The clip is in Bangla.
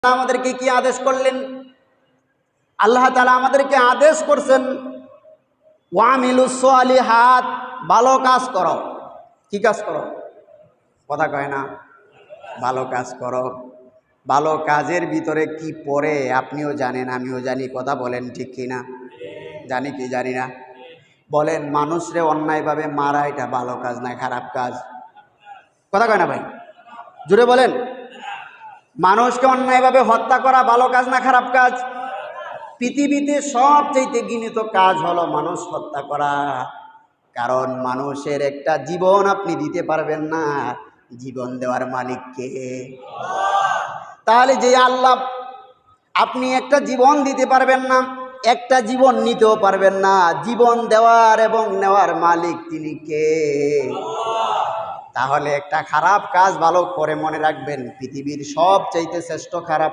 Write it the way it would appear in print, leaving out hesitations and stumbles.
আমাদেরকে কি আদেশ করলেন? আল্লাহ তাআলা আমাদেরকে আদেশ করছেন ওয়ামিলুস সালিহাত, ভালো কাজ করো। কি কাজ করো? কথা কয় না, ভালো কাজ করো। ভালো কাজের ভিতরে কি পড়ে আপনিও জানেন, আমিও জানি। কথা বলেন ঠিক কিনা? জানি কি জানি না? বলেন, মানুষরে অন্যায়ভাবে মারা এটা ভালো কাজ না খারাপ কাজ? কথা কয় না ভাই? জুড়ে বলেন। মানুষকে অন্যায়ভাবে হত্যা করা ভালো কাজ না খারাপ কাজ? পৃথিবীতে সবচেয়ে ঘৃণিত কাজ হলো মানুষ হত্যা করা। কারণ মানুষের একটা জীবন আপনি দিতে পারবেন না, জীবন দেওয়ার মালিক কে? তাহলে যে আল্লাহ আপনি একটা জীবন দিতে পারবেন না, একটা জীবন নিতেও পারবেন না, জীবন দেওয়ার এবং নেওয়ার মালিক তিনি কে? তাহলে একটা খারাপ কাজ ভালো করে মনে রাখবেন, পৃথিবীর সবচাইতে শ্রেষ্ঠ খারাপ